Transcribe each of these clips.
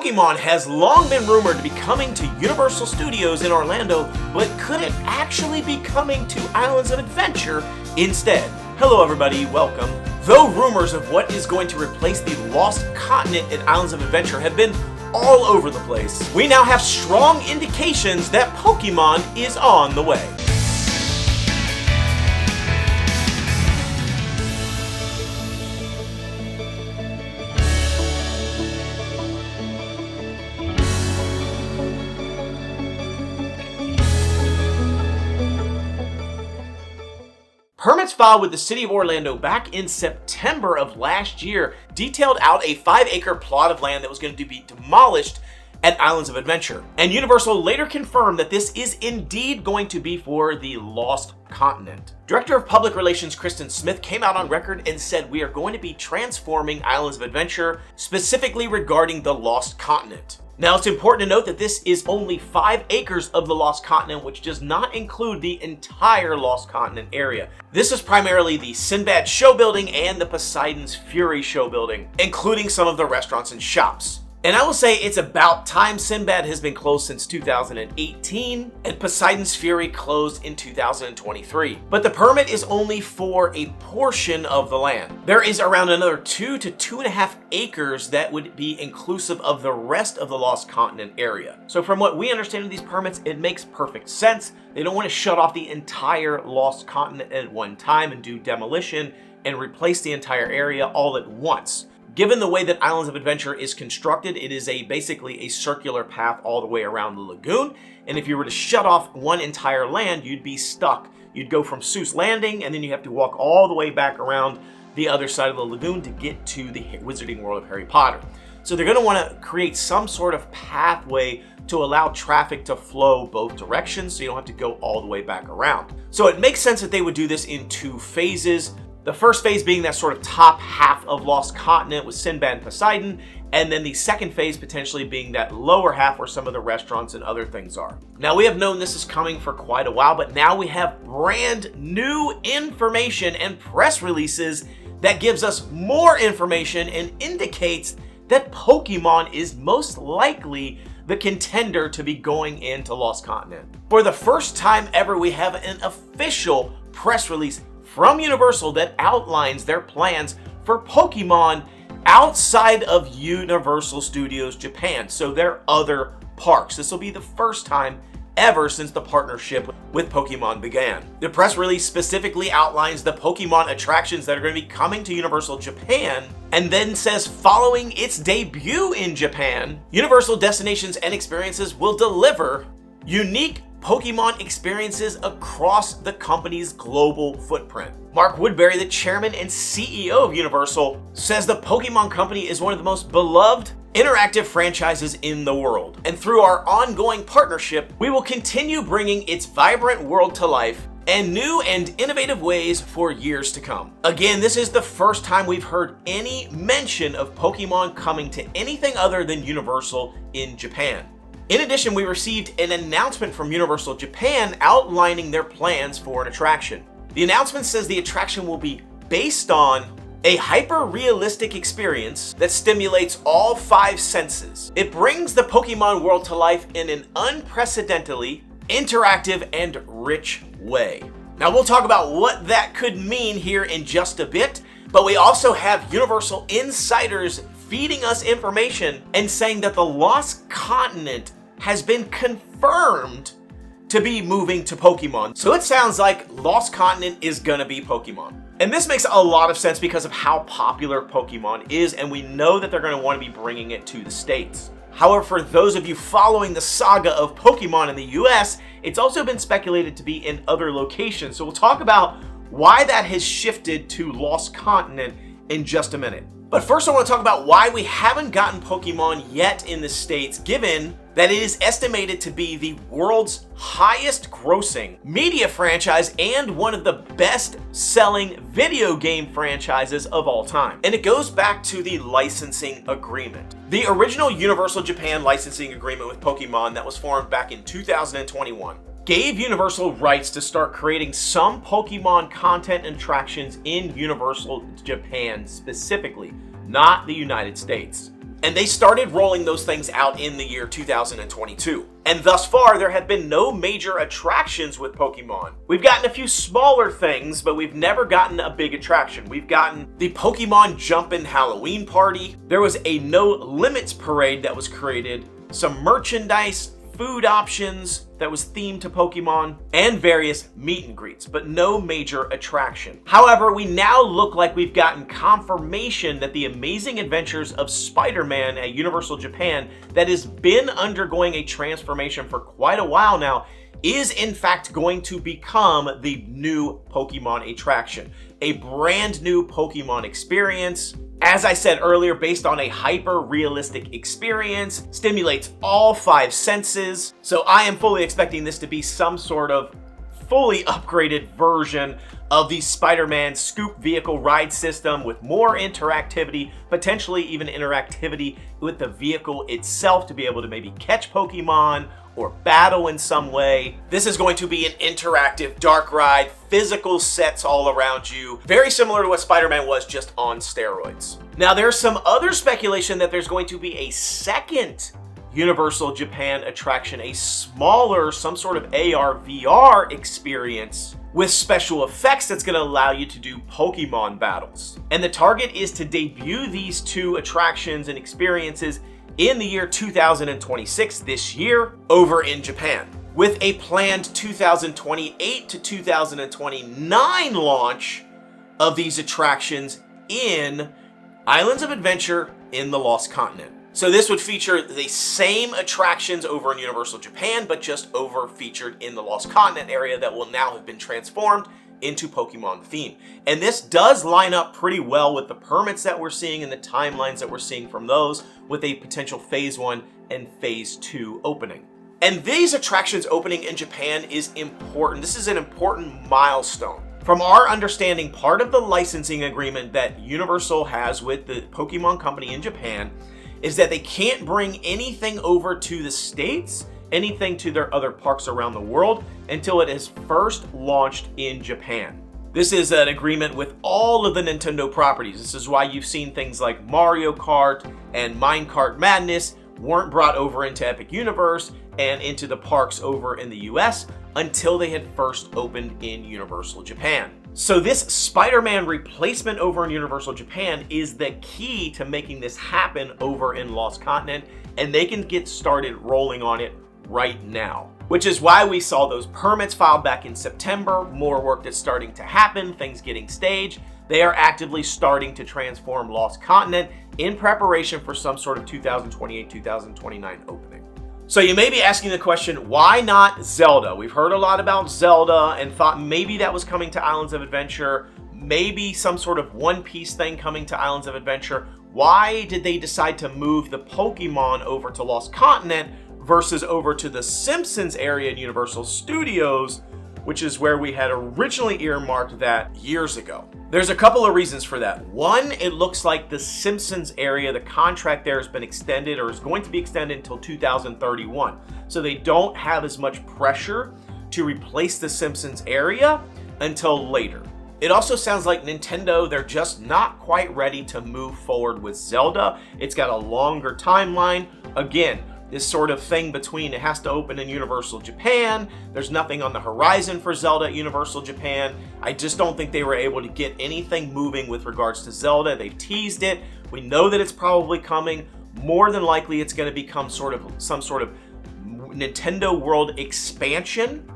Pokemon has long been rumored to be coming to Universal Studios in Orlando, but could it actually be coming to Islands of Adventure instead? Hello everybody, welcome. Though rumors of what is going to replace the Lost Continent at Islands of Adventure have been all over the place, we now have strong indications that Pokemon is on the way. Permits filed with the City of Orlando back in September of last year detailed out a 5-acre plot of land that was going to be demolished at Islands of Adventure. And Universal later confirmed that this is indeed going to be for the Lost Continent. Director of Public Relations Kristen Smith came out on record and said, "We are going to be transforming Islands of Adventure, specifically regarding the Lost Continent." Now, it's important to note that this is only 5 acres of the Lost Continent, which does not include the entire Lost Continent area. This is primarily the Sinbad Show Building and the Poseidon's Fury Show Building, including some of the restaurants and shops. And I will say it's about time. Sinbad has been closed since 2018, and Poseidon's Fury closed in 2023. But the permit is only for a portion of the land. There is around another 2 to 2.5 acres that would be inclusive of the rest of the Lost Continent area. So from what we understand of these permits, it makes perfect sense. They don't want to shut off the entire Lost Continent at one time and do demolition and replace the entire area all at once. Given the way that Islands of Adventure is constructed, it is basically a circular path all the way around the lagoon. And if you were to shut off one entire land, you'd be stuck. You'd go from Seuss Landing, and then you have to walk all the way back around the other side of the lagoon to get to the Wizarding World of Harry Potter. So they're going to want to create some sort of pathway to allow traffic to flow both directions, so you don't have to go all the way back around. So it makes sense that they would do this in 2 phases. The first phase being that sort of top half of Lost Continent with Sinbad and Poseidon, and then the second phase potentially being that lower half where some of the restaurants and other things are. Now, we have known this is coming for quite a while, but now we have brand new information and press releases that gives us more information and indicates that Pokemon is most likely the contender to be going into Lost Continent. For the first time ever, we have an official press release from Universal that outlines their plans for Pokemon outside of Universal Studios Japan, so their other parks. This will be the first time ever since the partnership with Pokemon began. The press release specifically outlines the Pokemon attractions that are going to be coming to Universal Japan, and then says following its debut in Japan, Universal Destinations and Experiences will deliver unique Pokemon experiences across the company's global footprint. Mark Woodbury, the chairman and CEO of Universal, says the Pokemon company is one of the most beloved interactive franchises in the world. And through our ongoing partnership, we will continue bringing its vibrant world to life and new and innovative ways for years to come. Again, this is the first time we've heard any mention of Pokemon coming to anything other than Universal in Japan. In addition, we received an announcement from Universal Japan outlining their plans for an attraction. The announcement says the attraction will be based on a hyper-realistic experience that stimulates all 5 senses. It brings the Pokemon world to life in an unprecedentedly interactive and rich way. Now, we'll talk about what that could mean here in just a bit, but we also have Universal insiders feeding us information and saying that the Lost Continent has been confirmed to be moving to Pokemon. So it sounds like Lost Continent is gonna be Pokemon. And this makes a lot of sense because of how popular Pokemon is, and we know that they're gonna wanna be bringing it to the States. However, for those of you following the saga of Pokemon in the US, it's also been speculated to be in other locations. So we'll talk about why that has shifted to Lost Continent in just a minute. But first I want to talk about why we haven't gotten Pokemon yet in the States, given that it is estimated to be the world's highest grossing media franchise and one of the best selling video game franchises of all time. And it goes back to the licensing agreement. The original Universal Japan licensing agreement with Pokemon that was formed back in 2021 gave Universal rights to start creating some Pokemon content and attractions in Universal Japan specifically, not the United States. And they started rolling those things out in the year 2022. And thus far, there have been no major attractions with Pokemon. We've gotten a few smaller things, but we've never gotten a big attraction. We've gotten the Pokemon Jumpin' Halloween Party. There was a No Limits parade that was created, some merchandise, food options that was themed to Pokemon, and various meet and greets, but no major attraction. However, we now look like we've gotten confirmation that the Amazing Adventures of Spider-Man at Universal Japan, that has been undergoing a transformation for quite a while now, is in fact going to become the new Pokemon attraction. A brand new Pokemon experience. As I said earlier, based on a hyper-realistic experience, stimulates all 5 senses. So I am fully expecting this to be some sort of fully upgraded version of the Spider-Man Scoop vehicle ride system with more interactivity, potentially even interactivity with the vehicle itself to be able to maybe catch Pokemon or battle in some way. This is going to be an interactive dark ride, physical sets all around you, very similar to what Spider-Man was, just on steroids. Now, there's some other speculation that there's going to be a second Universal Japan attraction, a smaller, some sort of AR/VR experience with special effects that's going to allow you to do Pokemon battles. And the target is to debut these 2 attractions and experiences in the year 2026, this year, over in Japan, with a planned 2028 to 2029 launch of these attractions in Islands of Adventure in the Lost Continent. So this would feature the same attractions over in Universal Japan, but just over featured in the Lost Continent area that will now have been transformed into Pokemon theme. And this does line up pretty well with the permits that we're seeing and the timelines that we're seeing from those, with a potential Phase 1 and Phase 2 opening. And these attractions opening in Japan is important. This is an important milestone. From our understanding, part of the licensing agreement that Universal has with the Pokemon Company in Japan is that they can't bring anything over to the States, anything to their other parks around the world, until it is first launched in Japan. This is an agreement with all of the Nintendo properties. This is why you've seen things like Mario Kart and Minecart Madness weren't brought over into Epic Universe and into the parks over in the US until they had first opened in Universal Japan. So this Spider-Man replacement over in Universal Japan is the key to making this happen over in Lost Continent, and they can get started rolling on it right now. Which is why we saw those permits filed back in September, more work that's starting to happen, things getting staged. They are actively starting to transform Lost Continent in preparation for some sort of 2028, 2029 opening. So you may be asking the question, why not Zelda? We've heard a lot about Zelda and thought maybe that was coming to Islands of Adventure, maybe some sort of One Piece thing coming to Islands of Adventure. Why did they decide to move the Pokemon over to Lost Continent versus over to the Simpsons area in Universal Studios, which is where we had originally earmarked that years ago? There's a couple of reasons for that. One, it looks like the Simpsons area, the contract there has been extended or is going to be extended until 2031. So they don't have as much pressure to replace the Simpsons area until later. It also sounds like Nintendo, they're just not quite ready to move forward with Zelda. It's got a longer timeline. Again, this sort of thing between it has to open in Universal Japan. There's nothing on the horizon for Zelda at Universal Japan. I just don't think they were able to get anything moving with regards to Zelda. They've teased it. We know that it's probably coming. More than likely, it's going to become some sort of Nintendo World expansion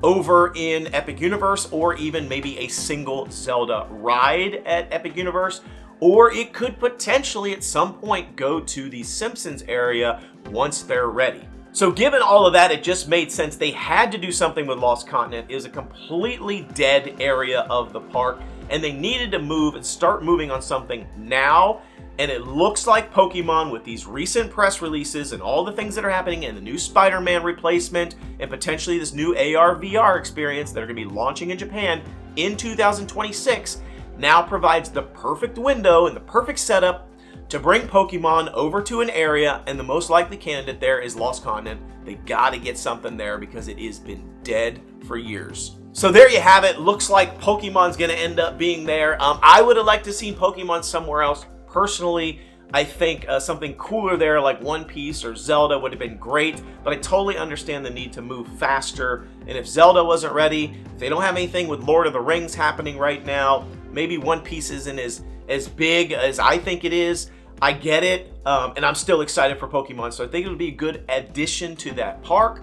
over in Epic Universe, or even maybe a single Zelda ride at Epic Universe. Or it could potentially at some point go to the Simpsons area once they're ready. So given all of that, it just made sense. They had to do something with Lost Continent. It was a completely dead area of the park, and they needed to move and start moving on something now. And it looks like Pokemon, with these recent press releases and all the things that are happening, and the new Spider-Man replacement, and potentially this new AR/VR experience that are going to be launching in Japan in 2026, now provides the perfect window and the perfect setup to bring Pokemon over to an area, and the most likely candidate there is Lost Continent. They gotta get something there because it has been dead for years. So there you have it. Looks like Pokemon's gonna end up being there. I would have liked to see Pokemon somewhere else. Personally, I think something cooler there like One Piece or Zelda would have been great, but I totally understand the need to move faster. And if Zelda wasn't ready, if they don't have anything with Lord of the Rings happening right now, maybe One Piece isn't as big as I think it is. I get it, and I'm still excited for Pokemon, so I think it'll be a good addition to that park.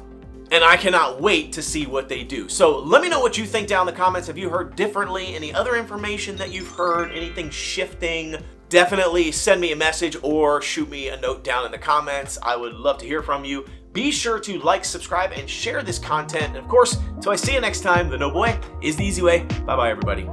And I cannot wait to see what they do. So let me know what you think down in the comments. Have you heard differently? Any other information that you've heard? Anything shifting? Definitely send me a message or shoot me a note down in the comments. I would love to hear from you. Be sure to like, subscribe, and share this content. And of course, until I see you next time, the No Boy is the easy way. Bye-bye, everybody.